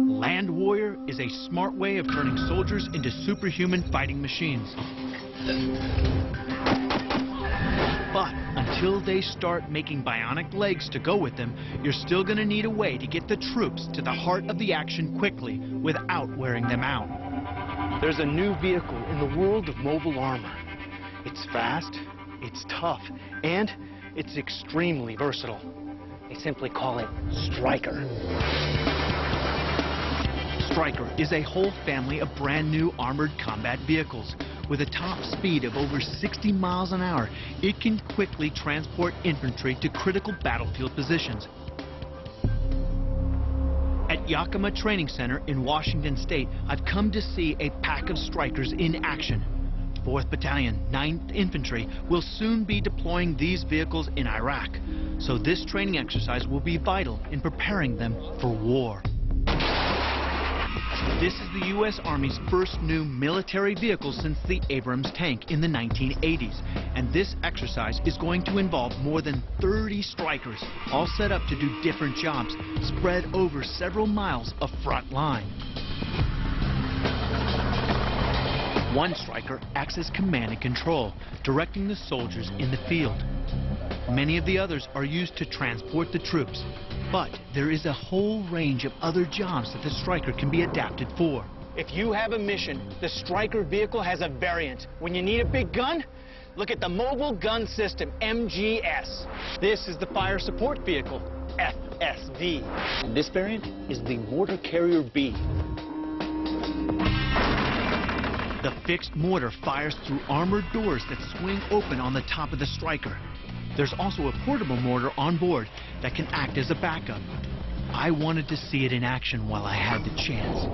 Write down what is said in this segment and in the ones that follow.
Land Warrior is a smart way of turning soldiers into superhuman fighting machines. But until they start making bionic legs to go with them, you're still going to need a way to get the troops to the heart of the action quickly without wearing them out. There's a new vehicle in the world of mobile armor. It's fast, it's tough, and it's extremely versatile. They simply call it STRYKER. STRYKER is a whole family of brand new armored combat vehicles. With a top speed of over 60 miles an hour, it can quickly transport infantry to critical battlefield positions. At Yakima Training Center in Washington State, I've come to see a pack of STRYKERs in action. 4th Battalion, 9th Infantry will soon be deploying these vehicles in Iraq, so this training exercise will be vital in preparing them for war. This is the U.S. Army's first new military vehicle since the Abrams tank in the 1980s, and this exercise is going to involve more than 30 STRYKERs, all set up to do different jobs, spread over several miles of front line. One STRYKER acts as command and control, directing the soldiers in the field. Many of the others are used to transport the troops, but there is a whole range of other jobs that the STRYKER can be adapted for. If you have a mission, the STRYKER vehicle has a variant. When you need a big gun, look at the Mobile Gun System, MGS. This is the Fire Support Vehicle, FSV. And this variant is the Mortar Carrier B. The fixed mortar fires through armored doors that swing open on the top of the STRYKER. There's also a portable mortar on board that can act as a backup. I wanted to see it in action while I had the chance.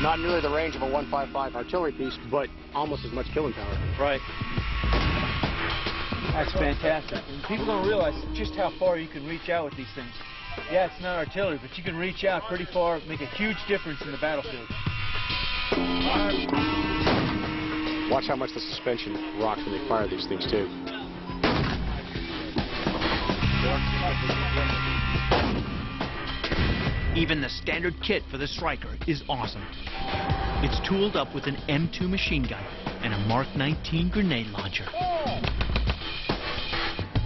Not nearly the range of a 155 artillery piece, but almost as much killing power. Right. That's fantastic. And people don't realize just how far you can reach out with these things. Yeah, it's not artillery, but you can reach out pretty far, make a huge difference in the battlefield. Watch how much the suspension rocks when they fire these things, too. Even the standard kit for the STRYKER is awesome. It's tooled up with an M2 machine gun and a Mark 19 grenade launcher.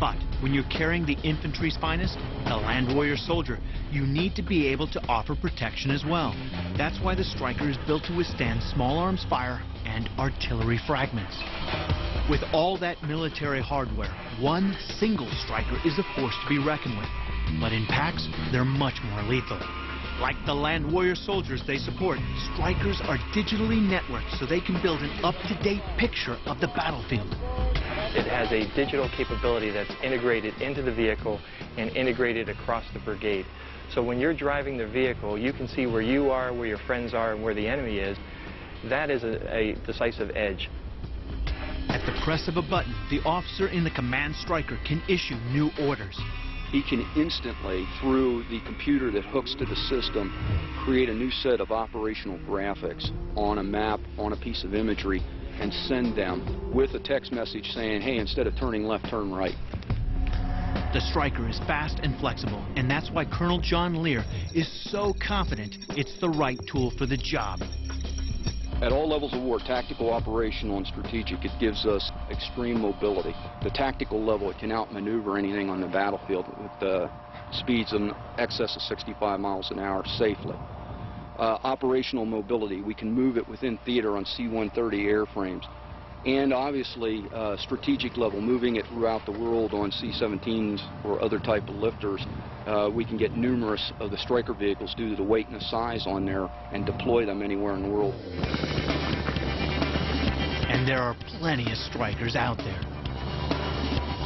But when you're carrying the infantry's finest, the Land Warrior soldier, you need to be able to offer protection as well. That's why the STRYKER is built to withstand small arms fire and artillery fragments. With all that military hardware, one single STRYKER is a force to be reckoned with. But in packs, they're much more lethal. Like the Land Warrior soldiers they support, STRYKERs are digitally networked so they can build an up-to-date picture of the battlefield. It has a digital capability that's integrated into the vehicle and integrated across the brigade. So when you're driving the vehicle, you can see where you are, where your friends are, and where the enemy is. That is a decisive edge. At the press of a button, the officer in the command STRYKER can issue new orders. He can instantly, through the computer that hooks to the system, create a new set of operational graphics on a map, on a piece of imagery, and send them with a text message saying, hey, instead of turning left, turn right. The STRYKER is fast and flexible, and that's why Colonel John Lear is so confident it's the right tool for the job. At all levels of war, tactical, operational, and strategic, it gives us extreme mobility. The tactical level, it can outmaneuver anything on the battlefield with speeds in excess of 65 miles an hour safely. Operational mobility, we can move it within theater on C-130 airframes. And obviously, strategic level, moving it throughout the world on C-17s or other type of lifters, we can get numerous of the STRYKER vehicles due to the weight and the size on there and deploy them anywhere in the world. And there are plenty of STRYKERs out there.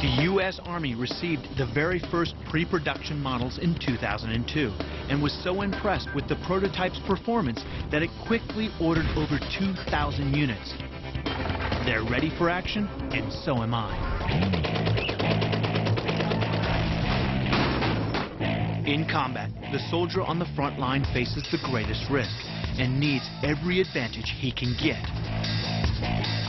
The U.S. Army received the very first pre-production models in 2002 and was so impressed with the prototype's performance that it quickly ordered over 2,000 units. They're ready for action, and so am I. In combat, the soldier on the front line faces the greatest risk and needs every advantage he can get.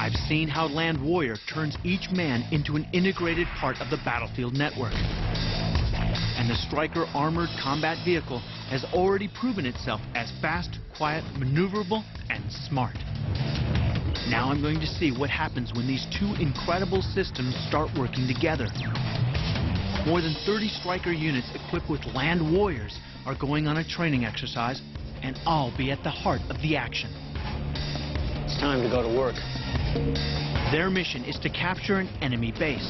I've seen how Land Warrior turns each man into an integrated part of the battlefield network. And the Stryker armored combat vehicle has already proven itself as fast, quiet, maneuverable, and smart. Now I'm going to see what happens when these two incredible systems start working together. More than 30 Stryker units equipped with Land Warriors are going on a training exercise, and I'll be at the heart of the action. It's time to go to work. Their mission is to capture an enemy base.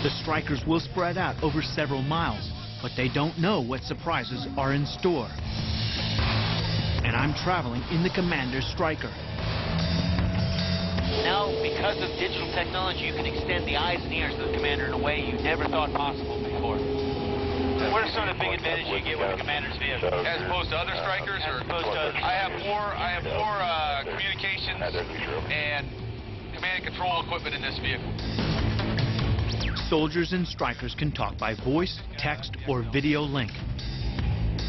The Strykers will spread out over several miles, but they don't know what surprises are in store. And I'm traveling in the Commander's Stryker. Now, because of digital technology, you can extend the eyes and ears of the Commander in a way you never thought possible before. What are some of the big advantages you get with the Commander's vehicle? As opposed to other Strykers? As opposed to others. I have more communications and command and control equipment in this vehicle. Soldiers and Strykers can talk by voice, text, or video link.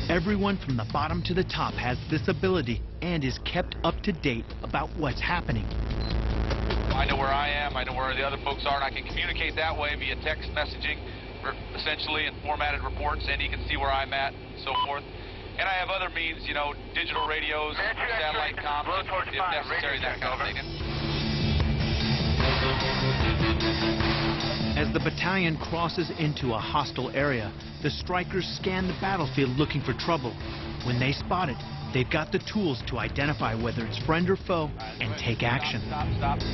Everyone from the bottom to the top has this ability and is kept up to date about what's happening. I know where I am, I know where the other folks are, and I can communicate that way via text messaging, essentially, and formatted reports, and you can see where I'm at, and so forth. And I have other means, you know, digital radios, satellite comms, if necessary, that kind of thing. As the battalion crosses into a hostile area, the Strykers scan the battlefield looking for trouble. When they spot it, they've got the tools to identify whether it's friend or foe and take action.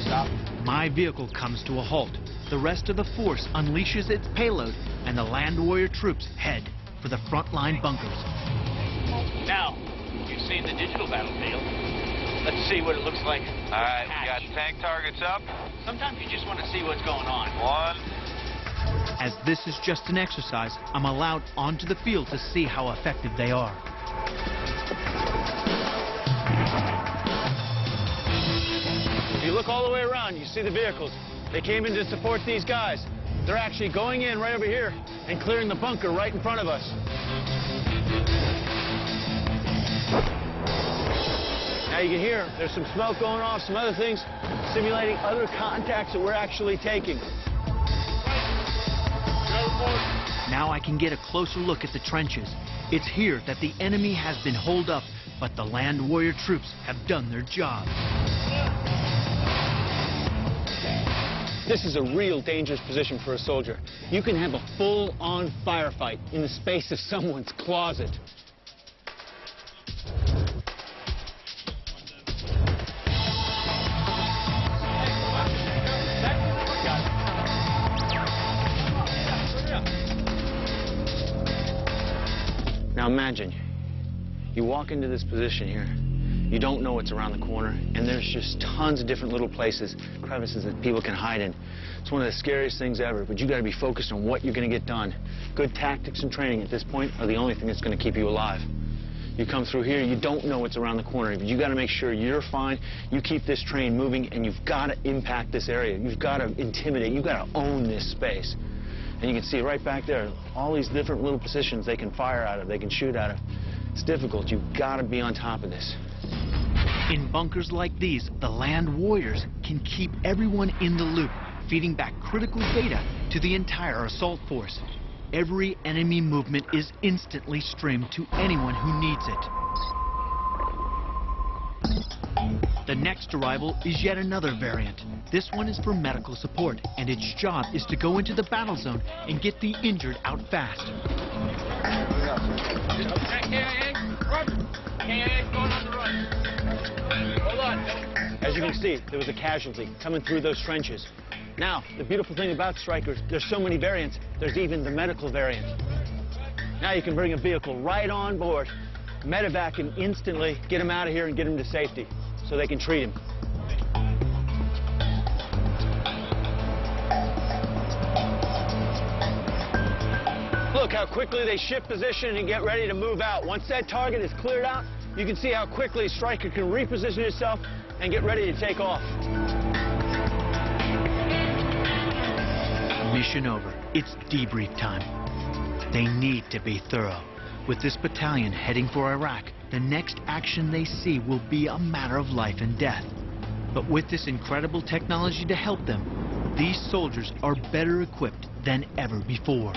Stop. My vehicle comes to a halt. The rest of the force unleashes its payload, and the Land Warrior troops head for the frontline bunkers. Now, you've seen the digital battlefield. Let's see what it looks like. All right, we got tank targets up. Sometimes you just want to see what's going on. One. As this is just an exercise, I'm allowed onto the field to see how effective they are. If you look all the way around, you see the vehicles. They came in to support these guys. They're actually going in right over here and clearing the bunker right in front of us. Now you can hear there's some smoke going off, some other things, simulating other contacts that we're actually taking. Now I can get a closer look at the trenches. It's here that the enemy has been holed up, but the Land Warrior troops have done their job. This is a real dangerous position for a soldier. You can have a full-on firefight in the space of someone's closet. Now imagine, you walk into this position here, you don't know what's around the corner, and there's just tons of different little places, crevices that people can hide in. It's one of the scariest things ever, but you got to be focused on what you're going to get done. Good tactics and training at this point are the only thing that's going to keep you alive. You come through here, you don't know what's around the corner, but you got to make sure you're fine, you keep this train moving, and you've got to impact this area. You've got to intimidate, you've got to own this space. And you can see right back there, all these different little positions they can fire out of, they can shoot out of. It's difficult. You've got to be on top of this. In bunkers like these, the Land Warriors can keep everyone in the loop, feeding back critical data to the entire assault force. Every enemy movement is instantly streamed to anyone who needs it. The next arrival is yet another variant. This one is for medical support, and its job is to go into the battle zone and get the injured out fast. As you can see, there was a casualty coming through those trenches. Now, the beautiful thing about Strykers, there's so many variants, there's even the medical variant. Now you can bring a vehicle right on board, medevac him instantly, get him out of here and get him to safety so they can treat him. Look how quickly they shift position and get ready to move out. Once that target is cleared out, you can see how quickly Stryker can reposition itself and get ready to take off. Mission over. It's debrief time. They need to be thorough. With this battalion heading for Iraq, the next action they see will be a matter of life and death. But with this incredible technology to help them, these soldiers are better equipped than ever before.